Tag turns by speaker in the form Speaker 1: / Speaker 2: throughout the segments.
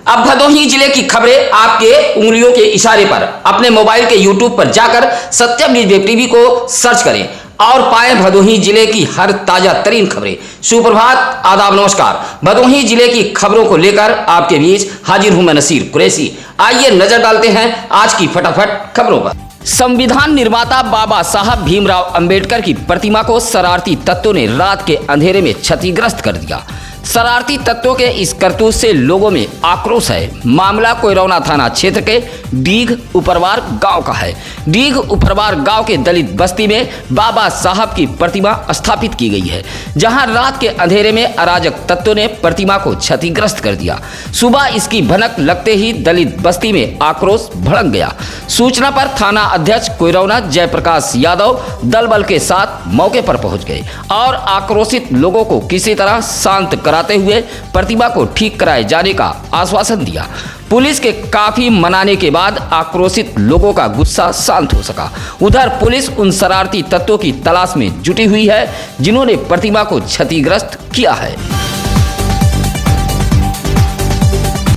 Speaker 1: अब भदोही जिले की खबरें आपके उंगलियों के इशारे पर अपने मोबाइल के यूट्यूब पर जाकर सत्यम न्यूज वेब टीवी को सर्च करें और पाएं भदोही जिले की हर ताजा तरीन खबरें। सुप्रभात, आदाब, नमस्कार। भदोही जिले की खबरों को लेकर आपके बीच हाजिर हूं मैं नसीर कुरैशी। आइए नजर डालते हैं आज की फटाफट खबरों पर। संविधान निर्माता बाबा साहब भीमराव अंबेडकर की प्रतिमा को शरारती तत्वों ने रात के अंधेरे में क्षतिग्रस्त कर दिया। शरारती तत्वों के इस करतूत से लोगों में आक्रोश है। मामला कोइरौना थाना क्षेत्र के डीग उपरवार गांव का है। डीग उपरवार गांव के दलित बस्ती में बाबा साहब की प्रतिमा स्थापित की गई है, जहां रात के अंधेरे में अराजक तत्वों ने प्रतिमा को क्षतिग्रस्त कर दिया। सुबह इसकी भनक लगते ही दलित बस्ती में आक्रोश भड़क गया। सूचना पर थाना अध्यक्ष कोइरौना जयप्रकाश यादव दल बल के साथ मौके पर पहुंच गए और आक्रोशित लोगों को किसी तरह शांत कराते हुए प्रतिमा को ठीक कराए जाने का आश्वासन दिया। पुलिस के काफी मनाने के बाद आक्रोशित लोगों का गुस्सा शांत हो सका। उधर पुलिस उन शरारती तत्वों की तलाश में जुटी हुई है जिन्होंने प्रतिमा को क्षतिग्रस्त किया है।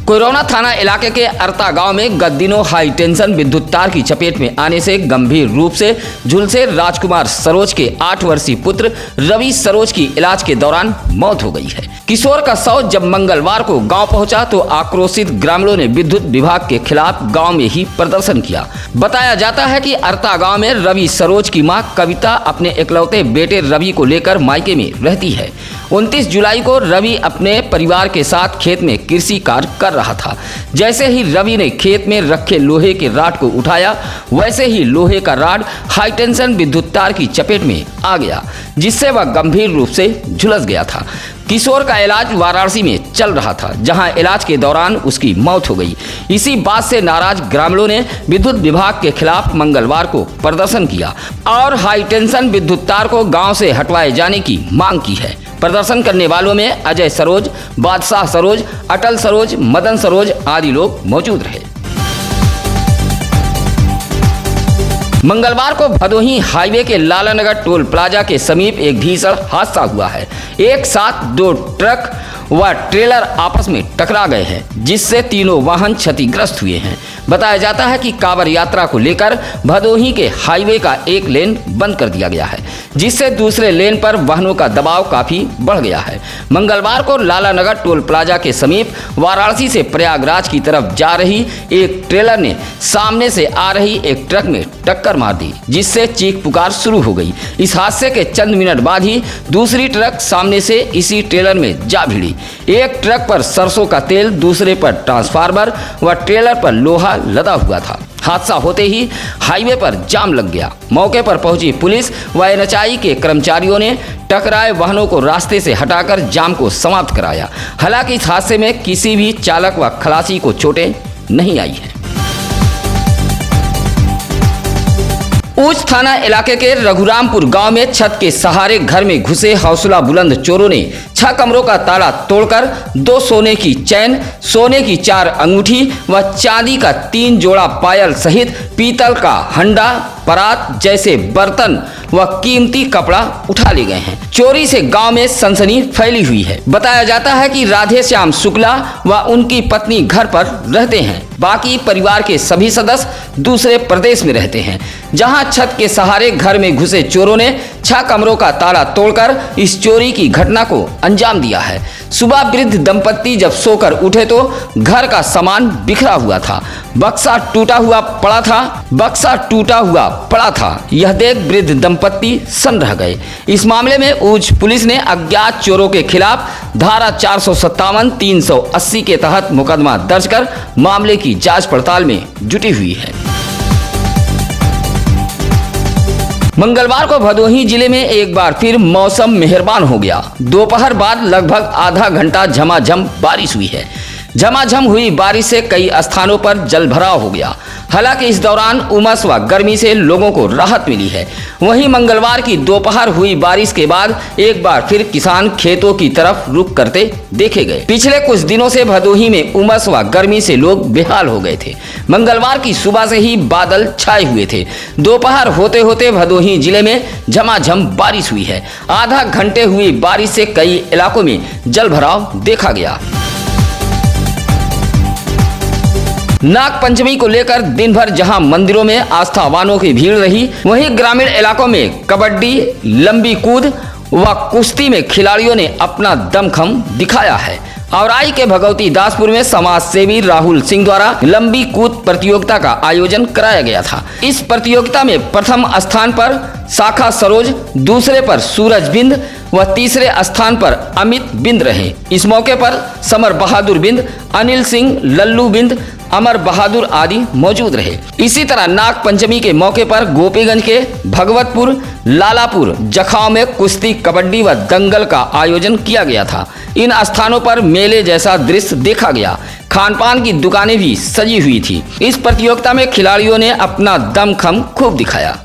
Speaker 1: कोइरौना थाना इलाके के अरता गांव में गत दिनों हाई टेंशन विद्युत तार की चपेट में आने से गंभीर रूप से झुलसे राजकुमार सरोज के 8 वर्षीय पुत्र रवि सरोज की इलाज के दौरान मौत हो गई है। किशोर का शव जब मंगलवार को गांव पहुंचा तो आक्रोशित ग्रामीणों ने विद्युत विभाग के खिलाफ गांव में ही प्रदर्शन किया। बताया जाता है कि अरता गांव में रवि सरोज की मां कविता अपने इकलौते बेटे रवि को लेकर मायके में रहती है। 29 जुलाई को रवि अपने परिवार के साथ खेत में कृषि कार्य कर रहा था। जैसे ही रवि ने खेत में रखे लोहे के राड को उठाया, वैसे ही लोहे का राड हाई टेंशन विद्युत तार की चपेट में आ गया, जिससे वह गंभीर रूप से झुलस गया था। किशोर का इलाज वाराणसी में चल रहा था, जहां इलाज के दौरान उसकी मौत हो गई। इसी बात से नाराज ग्रामीणों ने विद्युत विभाग के खिलाफ मंगलवार को प्रदर्शन किया और हाई टेंशन विद्युत तार को गांव से हटवाए जाने की मांग की है। प्रदर्शन करने वालों में अजय सरोज, बादशाह सरोज, अटल सरोज, मदन सरोज आदि लोग मौजूद रहे। मंगलवार को भदोही हाईवे के लालानगर टोल प्लाजा के समीप एक भीषण हादसा हुआ है। एक साथ 2 ट्रक व ट्रेलर आपस में टकरा गए हैं, जिससे तीनों वाहन क्षतिग्रस्त हुए हैं। बताया जाता है कि कांवड़ यात्रा को लेकर भदोही के हाईवे का एक लेन बंद कर दिया गया है, जिससे दूसरे लेन पर वाहनों का दबाव काफी बढ़ गया है। मंगलवार को लालानगर टोल प्लाजा के समीप वाराणसी से प्रयागराज की तरफ जा रही एक ट्रेलर ने सामने से आ रही एक ट्रक में टक्कर मार दी, जिससे चीख पुकार शुरू हो गई। इस हादसे के चंद मिनट बाद ही दूसरी ट्रक सामने से इसी ट्रेलर में जा भिड़ी। एक ट्रक पर सरसों का तेल, दूसरे पर ट्रांसफार्मर व ट्रेलर पर लोहा लदा हुआ था। हादसा होते ही हाईवे पर जाम लग गया। मौके पर पहुंची पुलिस व एनएचआई के कर्मचारियों ने टकराए वाहनों को रास्ते से हटाकर जाम को समाप्त कराया। हालांकि इस हादसे में किसी भी चालक व खलासी को चोटें नहीं आई हैं। ऊंच थाना इलाके के रघुरामपुर गांव में छत के सहारे घर में घुसे हौसला बुलंद चोरों ने 6 कमरों का ताला तोड़कर 2 सोने की चैन, सोने की 4 अंगूठी व चांदी का 3 जोड़ा पायल सहित पीतल का हंडा, परात जैसे बर्तन व कीमती कपड़ा उठा ले गए हैं। चोरी से गांव में सनसनी फैली हुई है। बताया जाता है कि राधे श्याम शुक्ला व उनकी पत्नी घर पर रहते हैं। बाकी परिवार के सभी सदस्य दूसरे प्रदेश में रहते हैं। जहां छत के सहारे घर में घुसे चोरों ने 6 कमरों का ताला तोड़कर इस चोरी की घटना को अंजाम दिया है। सुबह वृद्ध दंपत्ति जब सोकर उठे तो घर का सामान बिखरा हुआ था। बक्सा टूटा हुआ पड़ा था। यह देख वृद्ध दंपत्ति सन्न रह गए। इस मामले में ऊंच पुलिस ने अज्ञात चोरों के खिलाफ धारा 457, 380 के तहत मुकदमा दर्ज कर मामले की जांच पड़ताल में जुटी हुई है। मंगलवार को भदोही जिले में एक बार फिर मौसम मेहरबान हो गया। दोपहर बाद लगभग आधा घंटा झमाझम बारिश हुई है। झमाझम हुई बारिश से कई स्थानों पर जलभराव हो गया। हालांकि इस दौरान उमस व गर्मी से लोगों को राहत मिली है। वहीं मंगलवार की दोपहर हुई बारिश के बाद एक बार फिर किसान खेतों की तरफ रुख करते देखे गए। पिछले कुछ दिनों से भदोही में उमस व गर्मी से लोग बेहाल हो गए थे। मंगलवार की सुबह से ही बादल छाए हुए थे। दोपहर होते होते भदोही जिले में झमाझम बारिश हुई है। आधा घंटे हुई बारिश से कई इलाकों में जलभराव देखा गया। नाग पंचमी को लेकर दिन भर जहां मंदिरों में आस्थावानों की भीड़ रही, वहीं ग्रामीण इलाकों में कबड्डी, लंबी कूद व कुश्ती में खिलाड़ियों ने अपना दमखम दिखाया है। औराई के भगवती दासपुर में समाज सेवी राहुल सिंह द्वारा लंबी कूद प्रतियोगिता का आयोजन कराया गया था। इस प्रतियोगिता में प्रथम स्थान पर शाखा सरोज, दूसरे पर सूरज बिंद व तीसरे स्थान पर अमित बिंद रहे। इस मौके पर समर बहादुर बिंद, अनिल सिंह, लल्लू बिंद, अमर बहादुर आदि मौजूद रहे। इसी तरह नाग पंचमी के मौके पर गोपीगंज के भगवतपुर, लालापुर, जखाव में कुश्ती, कबड्डी व दंगल का आयोजन किया गया था। इन स्थानों पर मेले जैसा दृश्य देखा गया। खान पान की दुकानें भी सजी हुई थी। इस प्रतियोगिता में खिलाड़ियों ने अपना दमखम खूब दिखाया।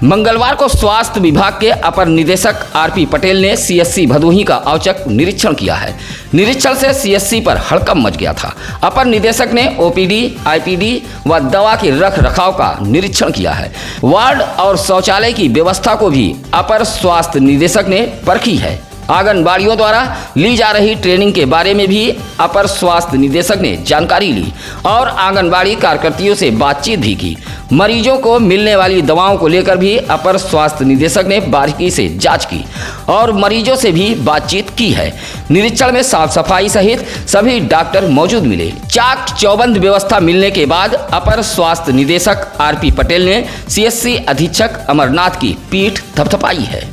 Speaker 1: मंगलवार को स्वास्थ्य विभाग के अपर निदेशक आरपी पटेल ने सीएससी भदोही का औचक निरीक्षण किया है। निरीक्षण से सीएससी पर हड़कंप मच गया था। अपर निदेशक ने ओपीडी, आईपीडी व दवा के रख रखाव का निरीक्षण किया है। वार्ड और शौचालय की व्यवस्था को भी अपर स्वास्थ्य निदेशक ने परखी है। आंगनबाड़ियों द्वारा ली जा रही ट्रेनिंग के बारे में भी अपर स्वास्थ्य निदेशक ने जानकारी ली और आंगनबाड़ी कार्यकर्तियों से बातचीत भी की। मरीजों को मिलने वाली दवाओं को लेकर भी अपर स्वास्थ्य निदेशक ने बारीकी से जांच की और मरीजों से भी बातचीत की है। निरीक्षण में साफ सफाई सहित सभी डॉक्टर मौजूद मिले। चाक चौबंद व्यवस्था मिलने के बाद अपर स्वास्थ्य निदेशक आरपी पटेल ने सीएससी अधीक्षक अमरनाथ की पीठ थपथपाई है।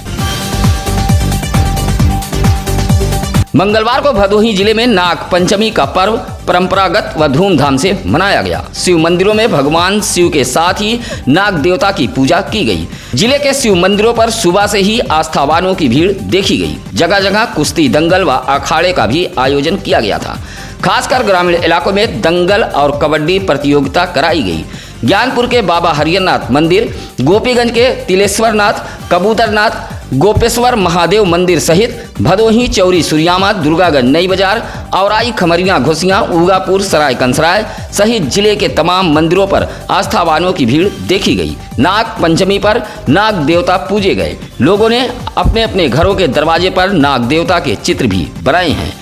Speaker 1: मंगलवार को भदोही जिले में नाग पंचमी का पर्व परंपरागत व धूमधाम से मनाया गया। शिव मंदिरों में भगवान शिव के साथ ही नाग देवता की पूजा की गई। जिले के शिव मंदिरों पर सुबह से ही आस्थावानों की भीड़ देखी गई। जगह जगह कुश्ती, दंगल व अखाड़े का भी आयोजन किया गया था। खासकर ग्रामीण इलाकों में दंगल और कबड्डी प्रतियोगिता कराई गई। ज्ञानपुर के बाबा हरियरनाथ मंदिर, गोपीगंज के तिलेश्वरनाथ, कबूतरनाथ, गोपेश्वर महादेव मंदिर सहित भदोही, चौरी सुरियामा, दुर्गागंज नई बाजार, औराई, खमरिया, घोसिया, उगापुर, सराय कंसराय सहित जिले के तमाम मंदिरों पर आस्थावानों की भीड़ देखी गई। नाग पंचमी पर नाग देवता पूजे गए। लोगों ने अपने अपने घरों के दरवाजे पर नाग देवता के चित्र भी बनाए हैं।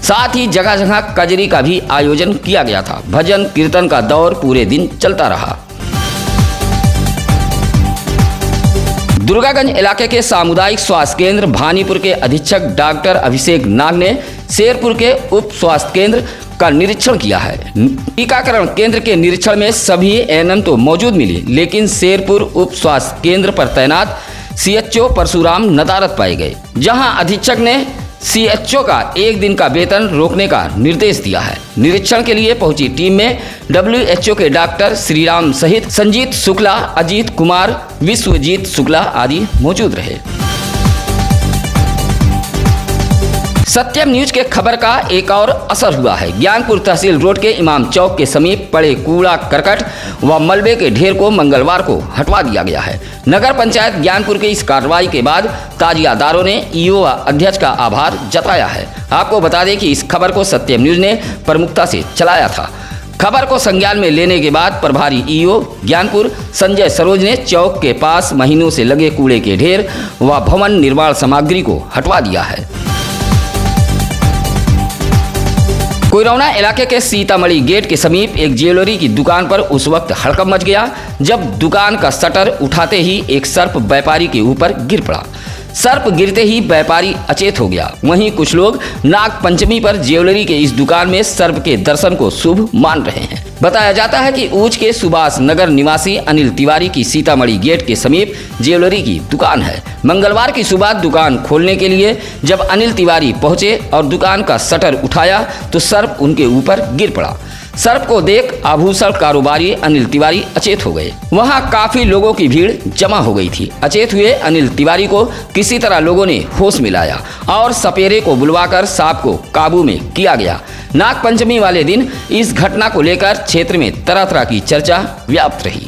Speaker 1: साथ ही जगह जगह कजरी का भी आयोजन किया गया था। भजन कीर्तन का दौर पूरे दिन चलता रहा। दुर्गागंज इलाके के सामुदायिक स्वास्थ्य केंद्र भानीपुर के अधीक्षक डॉक्टर अभिषेक नाग ने शेरपुर के उप स्वास्थ्य केंद्र का निरीक्षण किया है। टीकाकरण केंद्र के निरीक्षण में सभी एएनएम तो मौजूद मिली, लेकिन शेरपुर उप स्वास्थ्य केंद्र पर तैनात सीएचओ परशुराम नदारद पाए गए, जहां अधीक्षक ने सीएचओ का एक दिन का वेतन रोकने का निर्देश दिया है। निरीक्षण के लिए पहुंची टीम में डब्ल्यूएचओ के डॉक्टर श्रीराम सहित संजीत शुक्ला, अजीत कुमार, विश्वजीत शुक्ला आदि मौजूद रहे। सत्यम न्यूज के खबर का एक और असर हुआ है। ज्ञानपुर तहसील रोड के इमाम चौक के समीप पड़े कूड़ा करकट व मलबे के ढेर को मंगलवार को हटवा दिया गया है। नगर पंचायत ज्ञानपुर की इस कार्रवाई के बाद ताजियादारों ने ईओ व अध्यक्ष का आभार जताया है। आपको बता दें कि इस खबर को सत्यम न्यूज ने प्रमुखता से चलाया था। खबर को संज्ञान में लेने के बाद प्रभारी ईओ ज्ञानपुर संजय सरोज ने चौक के पास महीनों से लगे कूड़े के ढेर व भवन निर्माण सामग्री को हटवा दिया है। कोइरौना इलाके के सीतामढ़ी गेट के समीप एक ज्वेलरी की दुकान पर उस वक्त हड़कंप मच गया जब दुकान का शटर उठाते ही एक सर्प व्यापारी के ऊपर गिर पड़ा। सर्प गिरते ही व्यापारी अचेत हो गया। वहीं कुछ लोग नाग पंचमी पर ज्वेलरी के इस दुकान में सर्प के दर्शन को शुभ मान रहे हैं। बताया जाता है कि ऊंच के सुभाष नगर निवासी अनिल तिवारी की सीतामढ़ी गेट के समीप ज्वेलरी की दुकान है। मंगलवार की सुबह दुकान खोलने के लिए जब अनिल तिवारी पहुंचे और दुकान का शटर उठाया तो सर्प उनके ऊपर गिर पड़ा। सर्प को देख आभूषण कारोबारी अनिल तिवारी अचेत हो गए। वहां काफी लोगों की भीड़ जमा हो गई थी। अचेत हुए अनिल तिवारी को किसी तरह लोगों ने होश मिलाया और सपेरे को बुलवाकर सांप को काबू में किया गया। नाग पंचमी वाले दिन इस घटना को लेकर क्षेत्र में तरह तरह की चर्चा व्याप्त रही।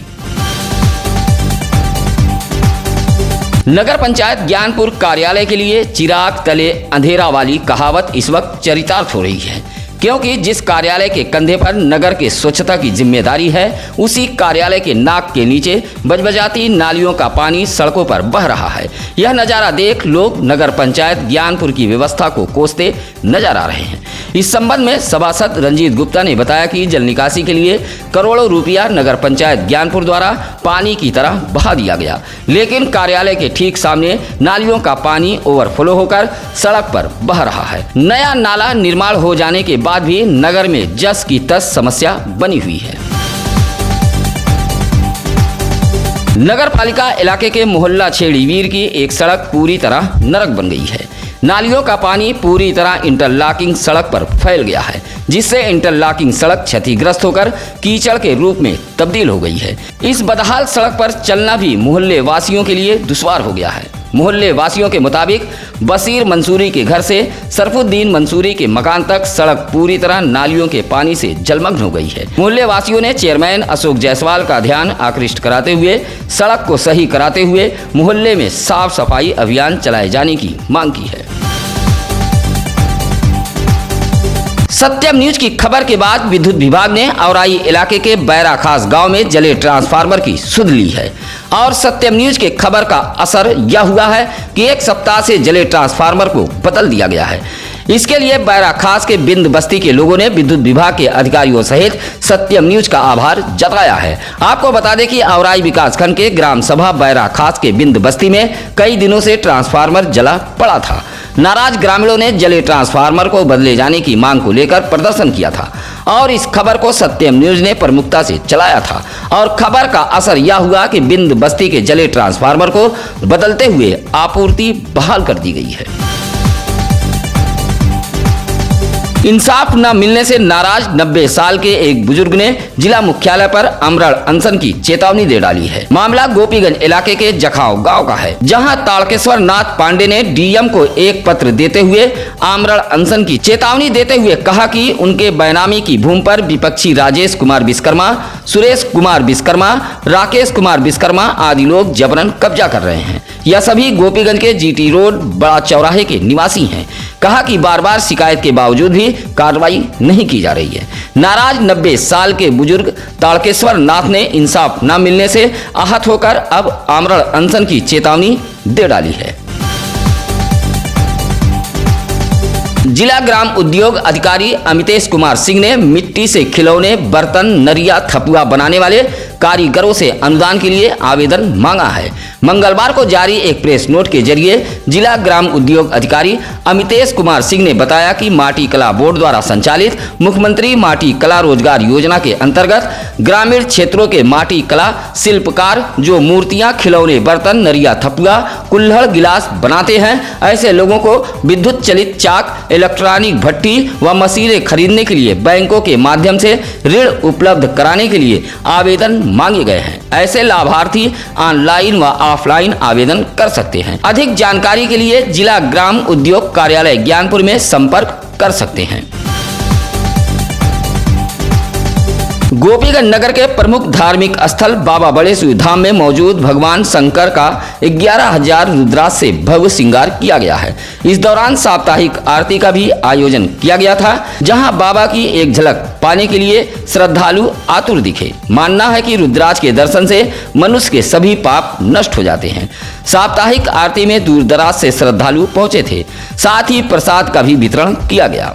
Speaker 1: नगर पंचायत ज्ञानपुर कार्यालय के लिए चिराग तले अंधेरा वाली कहावत इस वक्त चरितार्थ हो रही है। क्योंकि जिस कार्यालय के कंधे पर नगर के स्वच्छता की जिम्मेदारी है, उसी कार्यालय के नाक के नीचे बजबजाती नालियों का पानी सड़कों पर बह रहा है। यह नज़ारा देख लोग नगर पंचायत ज्ञानपुर की व्यवस्था को कोसते नजर आ रहे हैं। इस संबंध में सभासद रंजीत गुप्ता ने बताया कि जल निकासी के लिए करोड़ों रुपया नगर पंचायत ज्ञानपुर द्वारा पानी की तरह बहा दिया गया, लेकिन कार्यालय के ठीक सामने नालियों का पानी ओवरफ्लो होकर सड़क पर बह रहा है। नया नाला निर्माण हो जाने के बाद भी नगर में जस की तस समस्या बनी हुई है। नगर पालिका इलाके के मोहल्ला छेड़ीवीर की एक सड़क पूरी तरह नरक बन गई है। नालियों का पानी पूरी तरह इंटरलॉकिंग सड़क पर फैल गया है, जिससे इंटरलॉकिंग सड़क क्षतिग्रस्त होकर कीचड़ के रूप में तब्दील हो गई है। इस बदहाल सड़क पर चलना भी मोहल्ले वासियों के लिए दुश्वार हो गया है। मोहल्ले वासियों के मुताबिक बशीर मंसूरी के घर से सरफुद्दीन मंसूरी के मकान तक सड़क पूरी तरह नालियों के पानी से जलमग्न हो गई है। मोहल्ले वासियों ने चेयरमैन अशोक जायसवाल का ध्यान आकृष्ट कराते हुए सड़क को सही कराते हुए मोहल्ले में साफ सफाई अभियान चलाए जाने की मांग की है। सत्यम न्यूज की खबर के बाद विद्युत विभाग ने औराई इलाके के बैरा खास गांव में जले ट्रांसफार्मर की सुध ली है और सत्यम न्यूज के खबर का असर यह हुआ है कि एक सप्ताह से जले ट्रांसफार्मर को बदल दिया गया है। इसके लिए बैरा खास के बिंद बस्ती के लोगों ने विद्युत विभाग के अधिकारियों सहित सत्यम न्यूज का आभार जताया है। आपको बता दें कि औराई विकासखंड के ग्राम सभा बैरा खास के बिंद बस्ती में कई दिनों से ट्रांसफार्मर जला पड़ा था। नाराज ग्रामीणों ने जले ट्रांसफार्मर को बदले जाने की मांग को लेकर प्रदर्शन किया था और इस खबर को सत्यम न्यूज ने प्रमुखता से चलाया था और खबर का असर यह हुआ कि बिंद बस्ती के जले ट्रांसफार्मर को बदलते हुए आपूर्ति बहाल कर दी गई है। इंसाफ न मिलने से नाराज 90 साल के एक बुजुर्ग ने जिला मुख्यालय पर आमरण अनशन की चेतावनी दे डाली है। मामला गोपीगंज इलाके के जखाव गांव का है, जहां तारकेश्वर नाथ पांडे ने डीएम को एक पत्र देते हुए आमरण अनशन की चेतावनी देते हुए कहा कि उनके बेनामी की भूमि पर विपक्षी राजेश कुमार विश्वकर्मा, सुरेश कुमार विश्वकर्मा, राकेश कुमार विश्वकर्मा आदि लोग जबरन कब्जा कर रहे हैं। यह सभी गोपीगंज के जीटी रोड बड़ा चौराहे के निवासी हैं। कहा कि बार बार शिकायत के बावजूद भी कार्रवाई नहीं की जा रही है। नाराज 90 साल के बुजुर्ग तारकेश्वर नाथ ने इंसाफ न मिलने से आहत होकर अब आमरण अनशन की चेतावनी दे डाली है। जिला ग्राम उद्योग अधिकारी अमितेश कुमार सिंह ने मिट्टी से खिलौने, बर्तन, नरिया, थपुआ बनाने वाले कारीगरों से अनुदान के लिए आवेदन मांगा है। मंगलवार को जारी एक प्रेस नोट के जरिए जिला ग्राम उद्योग अधिकारी अमितेश कुमार सिंह ने बताया कि माटी कला बोर्ड द्वारा संचालित मुख्यमंत्री माटी कला रोजगार योजना के अंतर्गत ग्रामीण क्षेत्रों के माटी कला शिल्पकार जो मूर्तियां, खिलौने, बर्तन, नरिया, थपुआ, कुल्हड़, गिलास बनाते हैं, ऐसे लोगों को विद्युत चलित चाक, इलेक्ट्रॉनिक भट्टी व मशीनें खरीदने के लिए बैंकों के माध्यम से ऋण उपलब्ध कराने के लिए आवेदन मांगे गए हैं। ऐसे लाभार्थी ऑनलाइन व ऑफलाइन आवेदन कर सकते हैं। अधिक जानकारी के लिए जिला ग्राम उद्योग कार्यालय ज्ञानपुर में संपर्क कर सकते हैं। गोपीगंज नगर के प्रमुख धार्मिक स्थल बाबा बड़ेश्वरी धाम में मौजूद भगवान शंकर का 11,000 रुद्राक्ष से भव्य श्रृंगार किया गया है। इस दौरान साप्ताहिक आरती का भी आयोजन किया गया था, जहां बाबा की एक झलक पाने के लिए श्रद्धालु आतुर दिखे। मानना है कि रुद्राक्ष के दर्शन से मनुष्य के सभी पाप नष्ट हो जाते हैं। साप्ताहिक आरती में दूर दराज से श्रद्धालु पहुंचे थे, साथ ही प्रसाद का भी वितरण किया गया।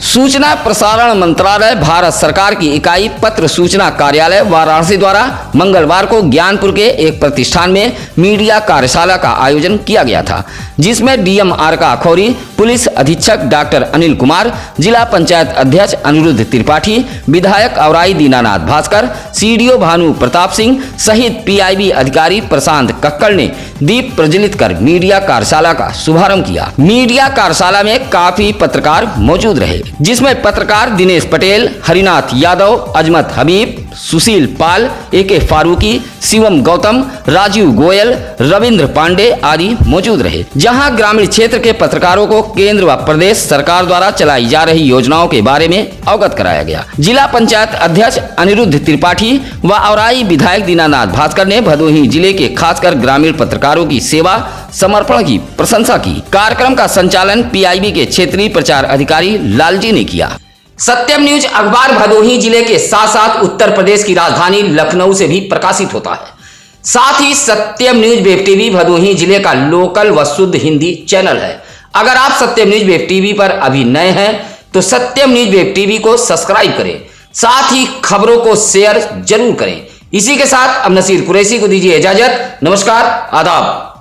Speaker 1: सूचना प्रसारण मंत्रालय भारत सरकार की इकाई पत्र सूचना कार्यालय वाराणसी द्वारा मंगलवार को ज्ञानपुर के एक प्रतिष्ठान में मीडिया कार्यशाला का आयोजन किया गया था, जिसमें डीएम आरका अखौरी, पुलिस अधीक्षक डॉक्टर अनिल कुमार, जिला पंचायत अध्यक्ष अनिरुद्ध त्रिपाठी, विधायक औराई दीनानाथ भास्कर, सीडीओ भानु प्रताप सिंह सहित पीआईबी अधिकारी प्रशांत कक्कड़ ने दीप प्रज्वलित कर मीडिया कार्यशाला का शुभारंभ किया। मीडिया कार्यशाला में काफी पत्रकार मौजूद रहे, जिसमें पत्रकार दिनेश पटेल, हरिनाथ यादव, अजमत हबीब, सुशील पाल, एके फारूकी, शिवम गौतम, राजीव गोयल, रविंद्र पांडे आदि मौजूद रहे। जहां ग्रामीण क्षेत्र के पत्रकारों को केंद्र व प्रदेश सरकार द्वारा चलाई जा रही योजनाओं के बारे में अवगत कराया गया। जिला पंचायत अध्यक्ष अनिरुद्ध त्रिपाठी व औराई विधायक दीनानाथ भास्कर ने भदोही जिले के खासकर ग्रामीण पत्रकारों की सेवा समर्पण की प्रशंसा की। कार्यक्रम का संचालन पीआईबी के क्षेत्रीय प्रचार अधिकारी लालजी ने किया। सत्यम न्यूज अखबार भदोही जिले के साथ साथ उत्तर प्रदेश की राजधानी लखनऊ से भी प्रकाशित होता है। साथ ही सत्यम न्यूज वेब टीवी भदोही जिले का लोकल व शुद्ध हिंदी चैनल है। अगर आप सत्यम न्यूज वेब टीवी पर अभी नए हैं तो सत्यम न्यूज वेब टीवी को सब्सक्राइब करें, साथ ही खबरों को शेयर जरूर करें। इसी के साथ अब नसीर कुरैशी को दीजिए इजाजत। नमस्कार, आदाब।